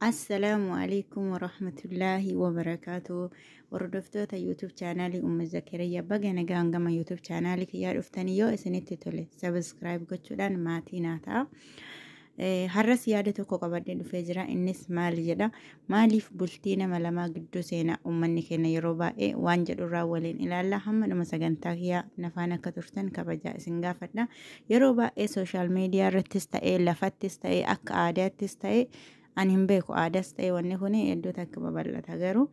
السلام عليكم ورحمة الله وبركاته. وردفتوتا يوتيوب channel أم زكريا بقى نجان جما يوتيوب channel كي يعرفتني يو إسنتي تولي سبسكرايب قتلان ماتينا تا har'as yaada tokko qabadde dhufee jira. Innis maal jedha? Maaliif bultii nama lamaa gidduu seenaa uummanni keenya yeroo baay'ee waan jedhurraa waliin ilaalla. Hamma dhuma sagantaa kiyyaa nafaan akka turtan kabajaa isin gaafadha. Yeroo baay'ee sooshaal miidiyaa irrattis ta'ee lafattis ta'ee akka aadaattis ta'ee ani hin beeku aadaas ta'ee wanni kun hedduutu akka babal'ata garuu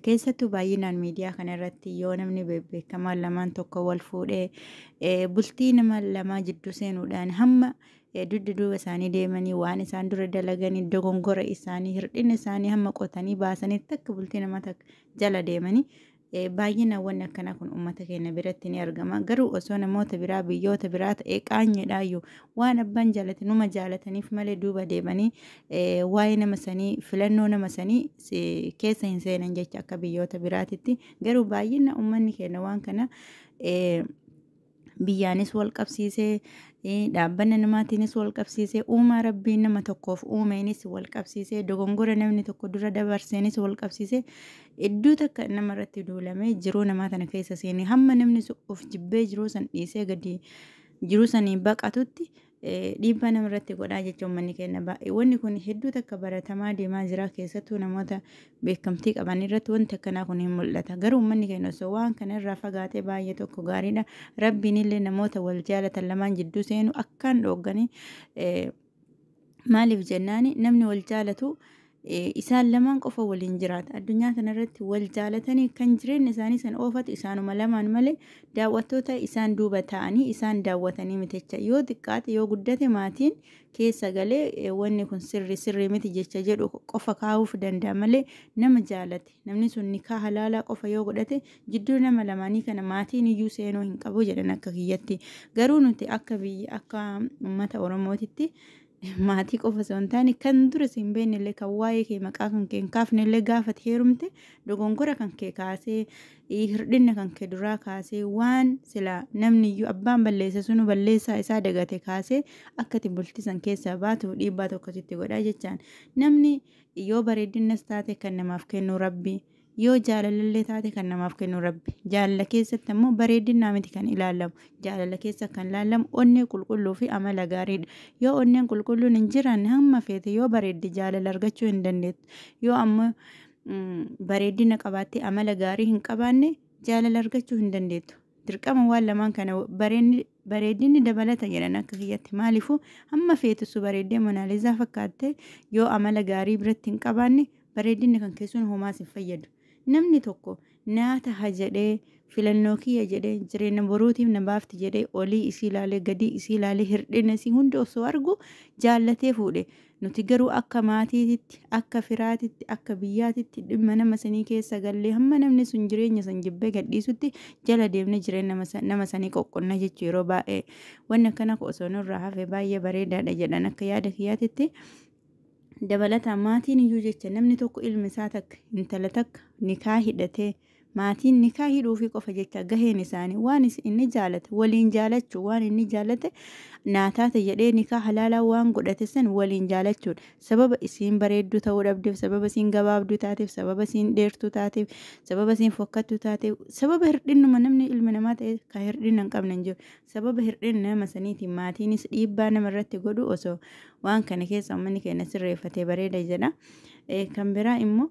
keessattuu baay'inaan miidiyaa kana irratti yoo namni beekamaan lamaan tokko wal fuudhee bultii nama lamaa jidduu seenuudhaan hamma dudda duuba isaanii deemanii waan isaan dura dalaganii dogongora isaanii hirdhina isaanii hamma qotanii baasanitti akka bultii nama jala deemanii baay'inaan wanni akkanaa kun uummata keenya biratti ni argama. Garuu osoo namoota biraa biyyoota biraa ta'ee qaanyeedhaayyuu waan abbaan jaalate numa jaalataniif malee duuba deemanii waa'ee nama sanii filannoo nama sanii keessa hin seenan jecha akka biyyoota biraatitti. Garuu baay'ina uummanni keenya waan kana biyyaanis wal qabsiisee dhaabbanna namaatiinis wal qabsiisee uumaa rabbiin nama tokkoof uumeenis wal qabsiisee dogongora namni tokko dura dabarseenis wal qabsiisee iddoo takka namarratti duulamee jiruu namaa tana keessa seenee hamma namni of jibbee jiruu san dhiisee gadi jiruu sanii baqatutti dhiibbaa namarratti godhaa jechuun uummanni keenya baay'ee wanni kun hedduu takka baratamaa deemaa jira. Keessattuu namoota beekamtii qaban irratti wanti akkanaa kun hin mul'ata. Garuu uummanni keenya osoo waan kanarraa fagaatee baay'ee tokko gaariidha. Rabbiin illee namoota wal jaalatan lamaan jidduu seenu akkaan dhoogganii maaliif jennaani namni wal jaalatu isaan lamaan qofa waliin jiraata. Addunyaa kanarratti wal jaalatanii kan jireenya isaanii san oofatu isaanuma lamaan malee daawwattoota isaan duuba ta'anii isaan daawwatanii mitecha yoo xiqqaate yoo guddate maatiin keessa galee wanni kun sirrii miti jecha jedhu qofa kaa'uuf danda'a malee nama jaalate namni sun nikaa halaalaa qofa yoo godhate jidduu nama lamaanii kana maatiin iyyuu seenuu hin qabu jedhan akka kiyyatti. Garuu nuti akka biyya akka uummata Oromootitti maatii qofa osoo hin taane kan dura siin beeknellee kan waa'ee kee maqaa kan kee hin kaafnellee gaafate heerumte dogongora kan kee kaasee hirdhinna kan kee duraa kaasee waan sila namni iyyuu abbaan balleessa sunu balleessaa isaa dagate kaasee akkati bultisan keessaa baatu dhiibbaa tokkotti godhaa jechaan namni yoo bareedinnas taate kan namaaf kennu rabbi. Yoo jaalallee taate kan namaaf kennu rabbi. Jaalala keessatti ammoo bareedinaa miti kan ilaalamu. Jaalala keessa kan ilaalamu onnee qulqulluu fi amala gaariidha. Yoo onneen qulqulluun hin jiraanne hamma feete yoo bareedde jaalala argachuu hin dandeettu. Yoo ammoo bareedina qabaattee amala gaarii hin qabaanne jaalala argachuu hin dandeettu. Dirqama waan lamaan kana bareedinni dabalata jedhan akka kiyyatti maaliifuu hamma feetusu bareeddee monaalizaa fakkaattee yoo amala gaarii biratti hin qabaanne bareedinni kan keessuun homaas hin fayyadu. Namni tokko naata ha jedhee filannoo kiyya jedhee jireenya boruutiif na baafti jedhee olii isii ilaalee gadii isii ilaalee hirdhina isii hundi osoo argu jaallatee fuudhe. Nuti garuu akka maatiititti akka firaatitti akka biyyaatitti dhimma nama sanii keessa gallee hamma namni sun jireenya san jibbee gadhiisutti jala deemnee jireenya nama sanii qoqqonna jechuu yeroo baay'ee wanni akkana osoo nurraa hafe baay'ee bareedaadha jedhan akka yaada kiyyaatitti. Dabalataan maatiin iyyuu jecha namni tokko ilmi isaa takka intala takka nikaa hidhatee maatiin nikaa hidhuufi qofa jecha gaheen isaanii waan inni jaalate waliin jaalachuu waan inni jaalate naataata jedhee nikaa halaalaa waan godhate san waliin jaalachuudha. Sababa isiin bareedduu ta'uu dhabdeef sababa isiin gabaabduu taateef sababa isiin dheertuu taateef sababa isiin fokkattuu taateef sababa hirdhinnuma namni ilmi namaa ta'e kan hirdhinna hin qabne hin jiru. Sababa hirdhinna nama saniitiin maatiinis dhiibbaa namarratti godhu osoo waan kana keessa uummanni keenya sirreeffatee bareeda jedha. Kan biraa immoo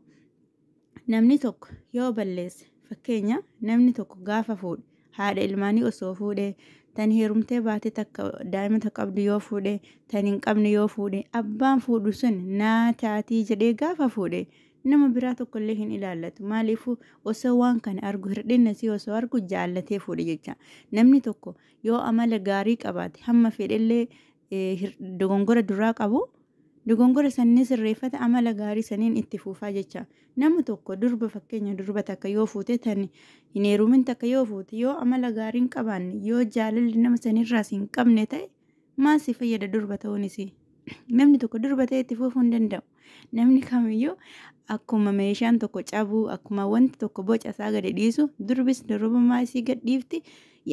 namni tokko yoo balleesse fakkeenya namni tokko gaafa fuudhe haadha ilmaanii osoo fuudhee tan heerumtee baate takka daa'ima qabdu yoo fuudhe tan hin qabne yoo fuudhe abbaan fuudhu sun naataatii jedhee gaafa fuudhe nama biraa tokkollee hin ilaallatu. Maaliifuu osoo waan kana argu hirdhinna isii osoo argu jaallatee fuudhe jecha. Namni tokko yoo amala gaarii qabaate hamma fedhellee dogongora duraa qabu dogongora sanni sirreeffata amala gaarii saniin itti fuufaa jecha. Nama tokko durba fakkeenya durba takka yoo fuute tan hin heerumin takka yoo fuute yoo amala gaarii hin qabaanne yoo jaalalli nama sanirraas hin qabne ta'e maal si fayyada durba ta'uunis. Namni tokko durba ta'e itti fuufuu hin danda'u. Namni kamiyyuu akkuma meeshaan tokko cabuu akkuma wanti tokko boca isaa gadi dhiisu durbis durbummaa isii gadhiifti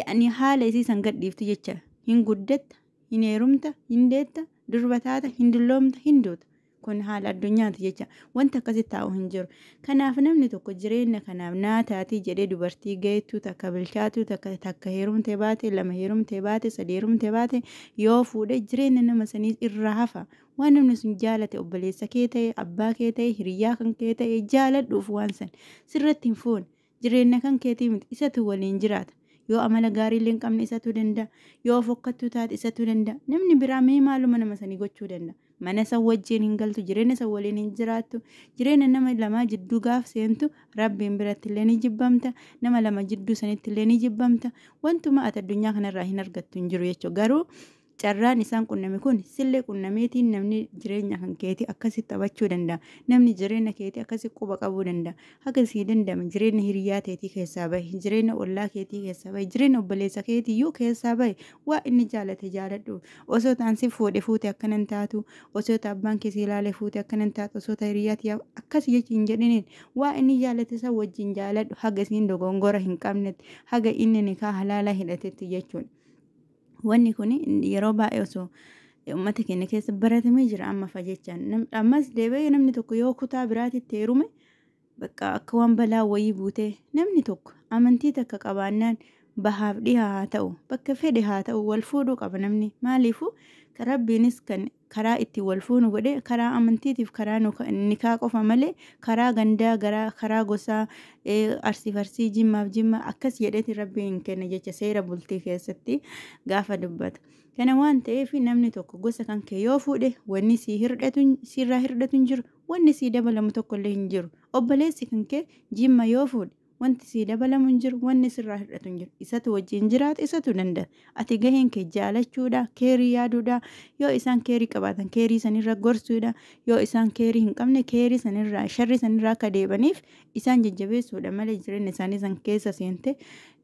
yaani haala isii san gadhiifti jecha. Hin guddatta hin heerumta hin deetta durba taata hin dulloomta hin duuta kun haala addunyaati jecha wanta akkasitti taa'u hin jiru. Kanaaf namni tokko jireenya kanaaf naataatii jedhee dubartii geettuu takka bilchaatu takka heerumtee baate lama heerumtee baate sadii heerumtee baate yoo fuudhe jireenya nama sanii irraa hafa. Waan namni sun jaalate obboleessa kee ta'e abbaa kee ta'e hiriyaa kan kee ta'e jaaladhuuf waan san sirratti hin fuune jireenya kan keetii miti isatu waliin jiraata. Yoo amala gaarii illee hin qabne isatu danda'a. Yoo fokkattuu taate isatu danda'a. Namni biraa mee maaluma nama sanii gochuu danda'a. Mana san wajjin hin galtu jireenya san waliin hin jiraattu. Jireenya nama lamaa jidduu gaaf seentu rabbiin biratti illee ni jibbamta. Nama lama jidduu sanitti illee ni jibbamta. Wantuma ati addunyaa kanarraa hin argattu hin jiru jechuudha. Garuu carraan isaan qunname kun sillee qunnameetiin namni jireenya kan keetii akkasitti taphachuu danda'a. Namni jireenya keetii akkasitti quba qabuu danda'a. Akkasii danda'ama jireenya hiriyaa keetii keessaa bahi, jireenya ollaa keetii keessaa bahi, jireenya obboleessa keetii iyyuu keessaa bahi. Waa inni jaalate jaaladhu. Osoo taansi fuute akkanan taatu, osoo abbaan keessi ilaale fuute akkanan taatu, osoo hiriyaati akkasii jechi hin jedhiniin waa inni jaalate san wajjin jaaladhu. Haga isiin dogongora hin qabnetti, haga inni nikaa halaala hidhatetti jechuudha. Wanni kun yeroo baay'ee osoo uummata keenya keessa baratamee jira amma fajjechaan. Ammas deebi'ee namni tokko yoo kutaa biraatitti heerume bakka akka waan balaa wayii buutee namni tokko amantii takka qabaannaan bahaaf dhihaa haa ta'u bakka fedhe haa ta'u wal fuudhuu qaba namni. Maaliifuu rabbiinis kan karaa ittiin wal fuunu godhe karaa amantiitiif karaa nikaa qofa malee karaa gandaa karaa gosaa arsii jimmaaf jimma akkas jedheeti rabbiin hin kenna jecha seera bultii keessatti gaafa dubbata. Kana waan ta'eef namni tokko gosa kan kee yoo fuudhe wanni sirraa hirdhatu hin jiru wanni sii dabalamu tokkollee hin jiru. Obboleessi kan kee jimma yoo fuudhe wanti sii dabalamu hin jiru wanni sirraa hirdhatu hin jiru. Isatu wajjin jiraata isatu danda'a. Ati gaheen kee jaalachuudha keerii yaaduudha. Yoo isaan keerii qabaatan keerii sanirra gorsuudha. Yoo isaan keerii hin qabne keerii sanirraa sharri sanirraa akka deebaniif isaan jajjabeessuudha malee jireenya isaanii san keessa seente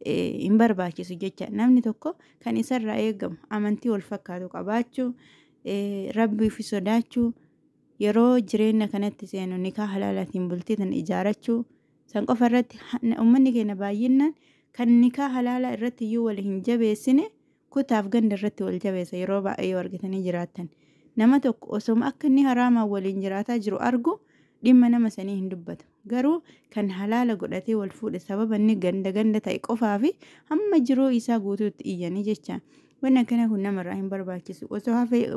hin barbaachisu jecha. Namni tokko kan isarraa eegamu amantii wal fakkaatu qabaachuu, rabbiif sodaachuu, yeroo jireenya kanatti seenu nikaa halaalaatiin bultii tan ijaarachuu. San qofa irratti uummanni keenya baay'inaan kan nikaa halaalaa irratti iyyuu wal hin jabeessine kutaaf ganda irratti wal jabeessa yeroo baay'ee yoo argitanii jiraattan. Nama tokko osoo akka inni haraamaan waliin jiraataa jiru argu dhimma nama sanii hin dubbatu. Garuu kan halaala godhatee wal fuudhe sababa inni ganda ta'e qofaa fi hamma jiruu isaa guutuutti iyyanii jecha. Wanni akkana kun namarraa hin barbaachisu. Osoo hafee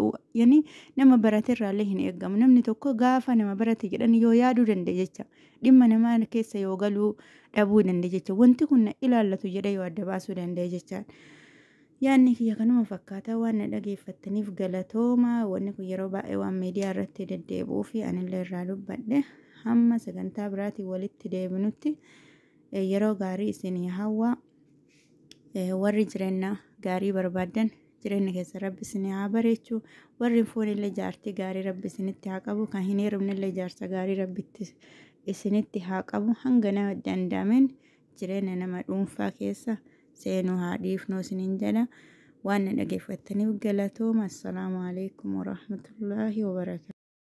nama barateerraallee hin eegamu. Namni tokko gaafa nama barate jedhan yoo yaaduu danda'a jecha. Dhimma namaa keessa yoo galuu dhabuu danda'a jecha. Wanti kun na ilaallatu jedhee yoo adda baasuu danda'a jecha. Yaanni kiyya kanuma fakkaata waan na dhageeffattaniif galatooma. Wanni kun yeroo baay'ee waan miidiyaa irratti deddeebi'uu fi anillee irraa dubbadhe. Hamma sagantaa biraatiin walitti deebinutti yeroo gaarii isinii hawwa. Warri jireenya gaarii barbaadan jireenya keessa rabbi isinii haa bareechu. Warri fuunillee jaartii gaarii rabbi isinitti haa qabu. Kan hin heerumnellee jaarsa gaarii rabbitti isinitti haa qabu. Hanga nama danda'ameen jireenya nama dhuunfaa keessa seenuu haa dhiifnu isiniin jedha. Waan na dhageeffattaniif galatooma. Assalaamu alaikum warahmatullaahi wabarakaatuh.